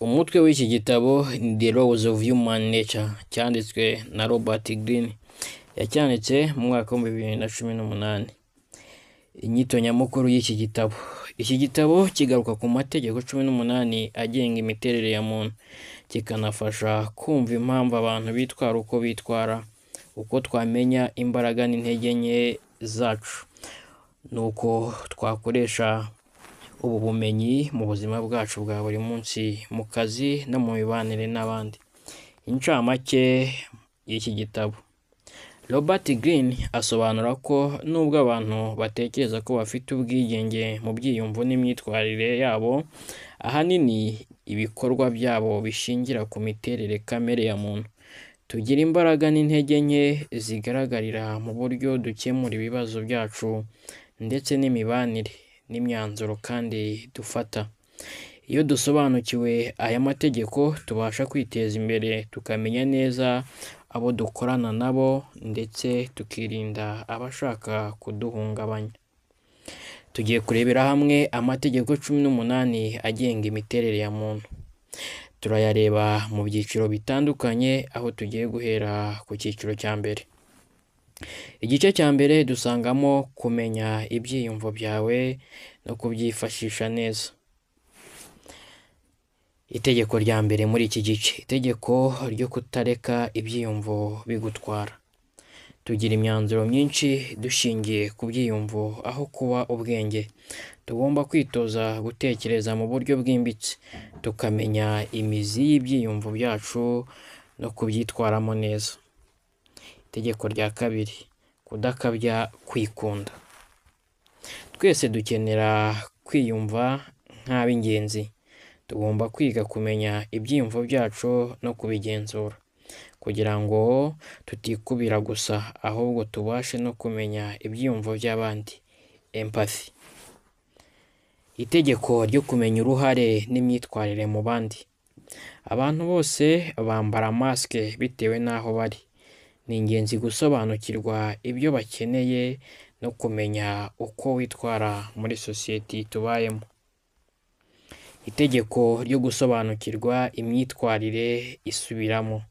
Umutwe w'iki gitabo ni The Laws of Human Nature cyanditswe na Robert Greene, yacyanditse mu mwaka wa 2018. Inyito nyamukuru y'iki gitabo. Iki gitabo kigaruka ku mategeko 18 agenga imiterere ya muntu, kikanafasha kumva impamvu abantu bitwara uko bitwara, uko twamenya imbaraga n'intege nke zacu, nuko twakoresha ubu bumenyi mu buzima bwacu bwa buri munsi, mu kazi no mu mibanire n'abandi. Incamake y'iki gitabo. Robert Greene asobanura ko nubwo abantu batekereza ko bafite ubwigenge mu byiyumvo n'imyitwarire yabo, ahanini ibikorwa byabo bishingira ku miterere kamere ya muntu. Tugira imbaraga n'intege nke zigaragarira mu buryo dukemura ibibazo byacu ndetse n'imibanire n'imyanzuro kandi dufata. Iyo dusobanukiwe aya mategeko, tubasha kwiteza imbere, tukamenya neza abo dukorana nabo ndetse tukirinda abashaka kuduhungabanya. Tugiye kurebera hamwe amategeko 18 agenga imiterere ya muntu. Turayareba mu byiciro bitandukanye, aho tugiye guhera ku cyiciro cya mbere. Igice cya mbere dusangamo kumenya ibyiyumvo byawe no kubyifashisha neza. Itegeko rya mbere muri iki gice, itegeko ryo kutareka ibyiyumvo bigutwara. Tugira imyanzuro myinshi dushingiye ku byiyumvo aho kuba ubwenge. Tugomba kwitoza gutekereza mu buryo bwimbitse, tukamenya imizi y'ibyiyumvo byacu no kubyitwaramo neza. Itegeko rya kabiri, kudakabya kwikunda. Twese dukenera kwiyumva nk'ab'ingenzi. Tugomba kwiga kumenya ibyiyumvo byacu no kubigenzura, kugira ngo tutikubira gusa, ahubwo tubashe no kumenya ibyiyumvo by'abandi. Empathy. Itegeko ryo kumenya uruhare n'imyitwarire mu bandi. Abantu bose bambara masike bitewe n'aho bari. Ni ingenzi gusobanukirwa ibyo bakeneye no kumenya uko witwara muri sosiyete tubayemo. Itegeko ryo gusobanukirwa imyitwarire isubiramo.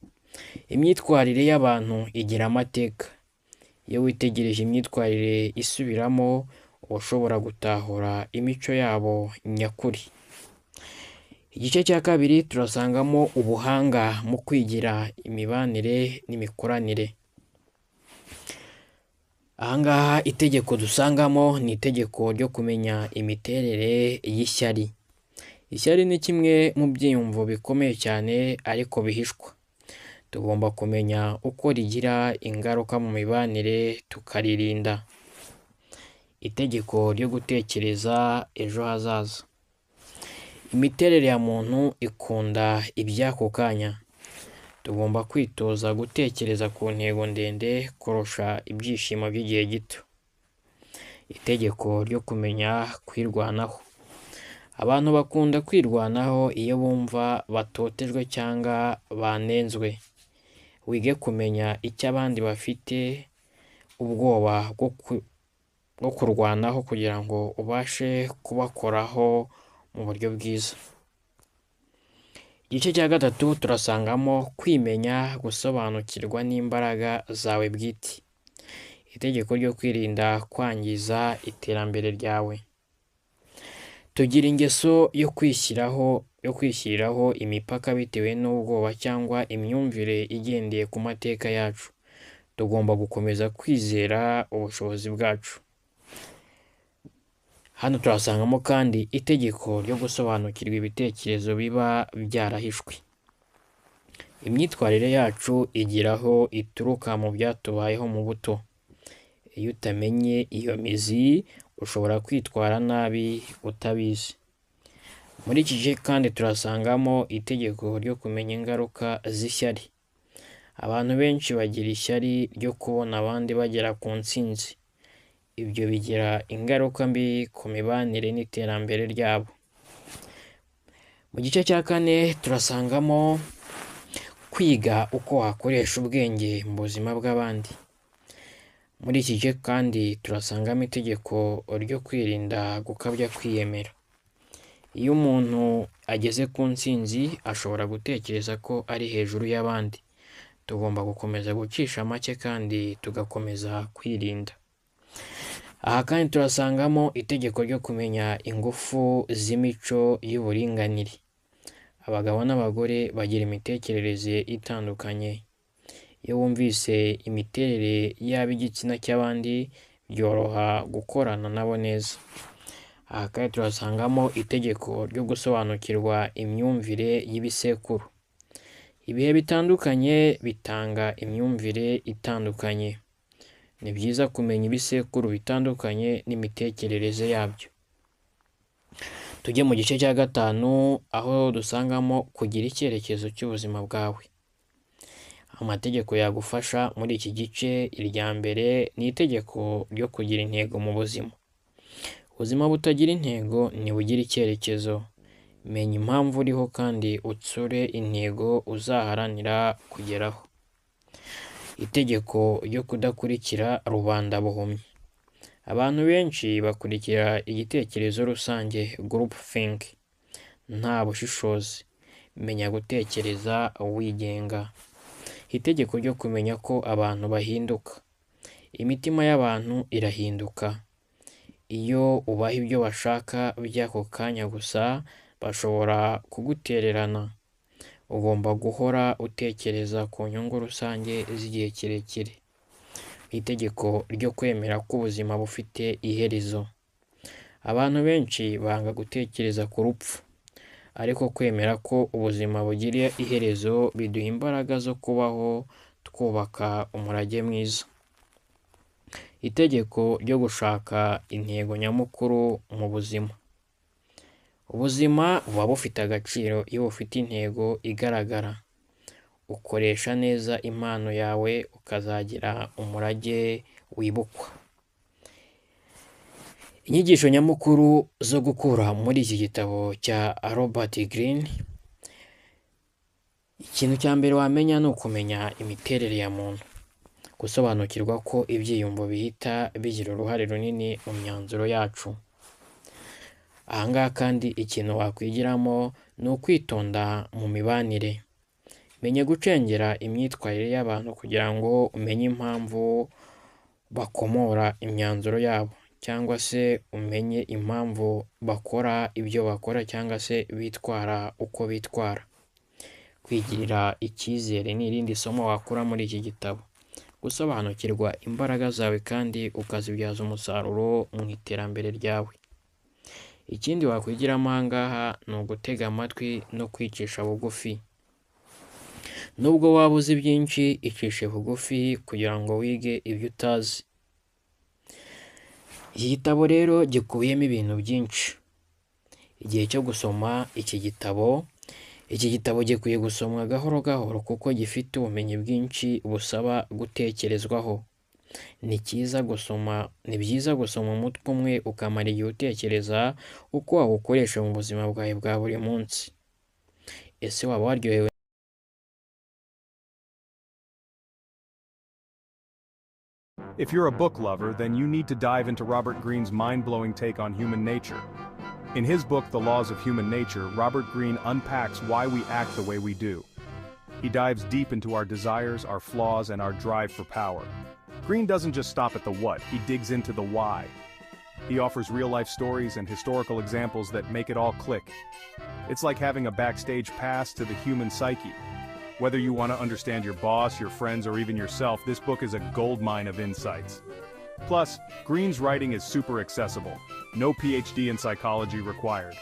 Imyitwarire y'abantu igira amateka. Iyo witegereje imyitwarire isubiramo, uba ushobora gutahura imico yabo nyakuri. Igice cya kabiri turasangamo ubuhanga mu kwigira imibanire n'imikoranire. Ahangaha itegeko dusangamo ni itegeko ryo kumenya imiterere y'ishyari. Ishyari ni kimwe mu byiyumvo bikomeye cyane ariko bihishwa. Tugomba kumenya uko rigira ingaruka mu mibanire tukaririnda. Itegeko ryo gutekereza ejo hazaza. Imiterere ya muntu ikunda iby'ako kanya. Tugomba kwitoza gutekereza ku ntego ndende kurusha ibyishimo by'igihe gito. Itegeko ryo kumenya kwirwanaho. Abantu bakunda kwirwanaho iyo bumva batotejwe cyangwa banenzwe. Wige kumenya icyo abandi bafite, ubwoba bwo kurwanaho kugira ngo ubashe kubakoraho mu buryo bwiza. Igice cya gatatu turasangamo kwimenya, gusobanukirwa n'imbaraga zawe bwite. Itegeko ryo kwirinda kwangiza iterambere ryawe. Tugira ingeso yo kwishyiriraho imipaka bitewe n'ubwoba cyangwa imyumvire igendeye ku mateka yacu. Tugomba gukomeza kwizera ubushobozi bwacu. Hano turasangamo kandi itegeko ryo gusobanukirwa ibitekerezo biba byarahishwe. Imyitwarire yacu igira aho ituruka mu byatubayeho mu buto. Iyo utamenye iyo mizi, ushobora kwitwara nabi utabizi. Muri iki gice kandi turasangamo itegeko ryo kumenya ingaruka z'ishyari. Abantu benshi bagira ishyari ryo kubona abandi bagera ku ntsinzi. Ibyo bigira ingaruka mbi ku mibanire n'iterambere ryabo. Mu gice cya kane turasangamo kwiga uko wakoresha ubwenge mu buzima bw'abandi. Muri iki gice kandi turasangamo itegeko ryo kwirinda gukabya kwiyemera. Iyo umuntu ageze ku ntsinzi ashobora gutekereza ko ari hejuru y'abandi. Tugomba gukomeza gucisha make kandi tugakomeza kwirinda. Aha kandi turasangamo itegeko ryo kumenya ingufu z'imico y'uburinganire. Abagabo n'abagore bagira imitekerereze itandukanye. Iyo wumvise imiterere y'ab'igitsina cy'abandi, byoroha gukorana nabo neza. Aha kandi turasangamo itegeko ryo gusobanukirwa imyumvire y'ibisekuru. Ibihe bitandukanye bitanga imyumvire itandukanye. Ni byiza kumenya ibisekuru bitandukanye n'imitekerereze yabyo. Tujye mu gice cya gatanu aho dusangamo kugira icyerekezo cy'ubuzima bwawe. Amategeko yagufasha muri iki gice, irya mbere ni itegeko ryo kugira intego mu buzima. Ubuzima butagira intego ntibugira icyerekezo. Menya impamvu uriho kandi utsure intego uzaharanira kugeraho. Itegeko ryo kudakurikira rubanda buhumyi. Abantu benshi bakurikira igitekerezo rusange group think, nta bushishozi. Menya gutekereza wigenga. Itegeko ryo kumenya ko abantu bahinduka. Imitima y'abantu irahinduka. Iyo ubaha ibyo bashaka by'ako kanya gusa, bashobora kugutererana. Ugomba guhora utekereza ku nyungu rusange z'igihe kirekire. Itegeko ryo kwemera ko ubuzima bufite iherezo. Abantu benshi banga gutekereza ku rupfu, ariko kwemera ko ubuzima bugira iherezo biduha imbaraga zo kubaho twubaka umurage mwiza. Itegeko ryo gushaka intego nyamukuru mu buzima. Ubuzima buba bufite agaciro iyo bufite intego igaragara. Ukoresha neza impano yawe ukazagira umurage wibukwa. Inyigisho nyamukuru zo gukura muri iki gitabo cya Robert Greene. Ikintu cya mbere wamenya ni ukumenya imiterere ya muntu. Gusobanukirwa ko ibyiyumvo bihita bigira uruhare runini mu myanzuro yacu. Aha ngaha kandi ikintu wakwigiramo ni ukwitonda mu mibanire. Menya gucengera imyitwarire y'abantu kugira ngo umenye impamvu bakomora imyanzuro yabo, cyangwa se umenye impamvu bakora ibyo bakora cyangwa se bitwara uko bitwara. Kwigirira icyizere ni irindi somo wakura muri iki gitabo. Gusobanukirwa imbaraga zawe kandi ukazibyaza umusaruro mu iterambere ryawe. Ikindi wakwigiramo aha ngaha ni ugutega amatwi no kwicisha bugufi. Nubwo waba uzi byinshi, icishe bugufi kugira ngo wige ibyo utazi. Iki gitabo rero gikubiyemo ibintu byinshi. Igihe cyo gusoma iki gitabo gikwiye gusomwa gahoro gahoro kuko gifite ubumenyi bwinshi busaba gutekerezwaho. Ni byiza gusoma umutwe umwe ukamara igihe utekereza uko wawukoresha mu buzima bwawe bwa buri munsi. Ese waba waryohewe? If you're a book lover, then you need to dive into Robert Greene's mind-blowing take on human nature. In his book, The Laws of Human Nature, Robert Greene unpacks why we act the way we do. He dives deep into our desires, our flaws, and our drive for power. Greene doesn't just stop at the what, he digs into the why. He offers real-life stories and historical examples that make it all click. It's like having a backstage pass to the human psyche. Whether you want to understand your boss, your friends, or even yourself, this book is a goldmine of insights. Plus, Greene's writing is super accessible. No PhD in psychology required.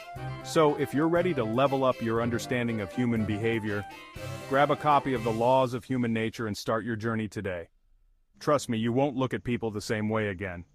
So, if you're ready to level up your understanding of human behavior, grab a copy of The Laws of Human Nature and start your journey today. Trust me, you won't look at people the same way again.